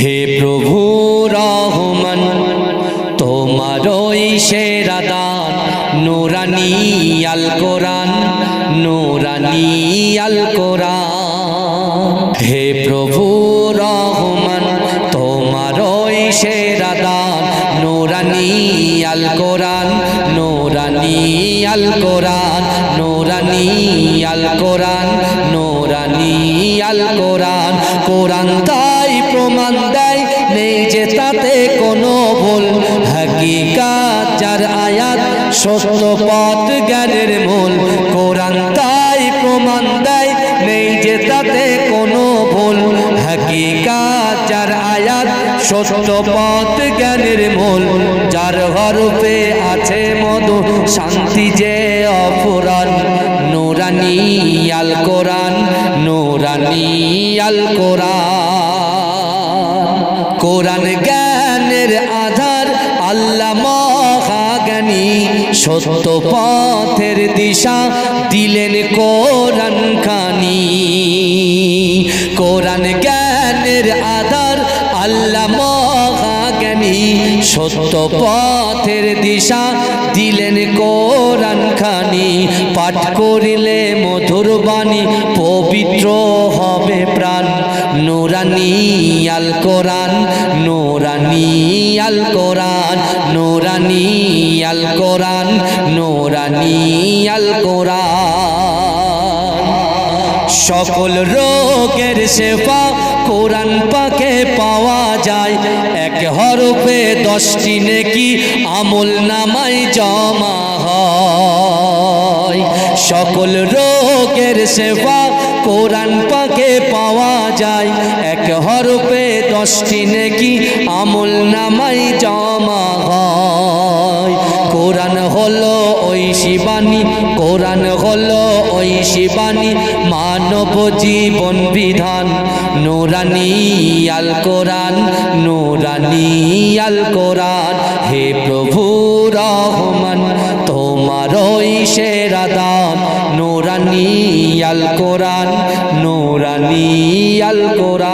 হে প্রভু রহমান তোমারই সেরা দান নূরানী আল কোরআন, নূরানী আল কোরআন। হে প্রভু রহমান তোমারই সেরা দান নূরানী আল কোরআন, নূরানী আল কোরআন, নূরানী আল কোরআন, নূরানী আল কোরআন। কোরআন তাই প্রমাণ দেয় নেই যে তাতে কোনো ভুল, হাকিকাত যার আয়াত সত্য পথ জ্ঞানের মূল। কোরআন তাই প্রমাণ দেয় নেই যে তাতে কোনো ভুল, হাকিকাত যার আয়াত সত্য পথ জ্ঞানের মূল। যার হরফে আছে মধু শান্তি যে অফুরান, নূরানী আল কোরআন, নূরানী আল কোরআন। কোরআন জ্ঞানের আধার আল্লাহ মহাজ্ঞানী, সত্য পথের দিশা দিলেন কোরআন খানি। কোরআন জ্ঞানের আধার আল্লাহ মহাজ্ঞানী, সত্য পথের দিশা দিলেন কোরআন খানি। পাঠ করিলে মধুর বাণী পবিত্র হবে প্রাণ, নূরানী আল কোরআন, নূরানী আল কোরআন, নূরানী আল কোরআন, নূরানী আল কোরআন। সকল রোগের শেফা কোরআন পাকে পাওয়া যায়, এক হরফে 10টি নেকি আমল নামায় জমা হয়। সকল রোগের শেফা কোরআন পাকে পাওয়া যায়, এক হরফে 10টি নেকি আমল নামায় জমা হয়। কোরআন হলো ওই শিবানী, কোরআন হলো ওই শিবানী, মানব জীবন বিধান, নূরানী আল কোরআন, নূরানী আল কোরআন। হে প্রভু রহমান তোমারই সেরা দান নূরানী আল কোরআন, নূরানী আল কোরআন।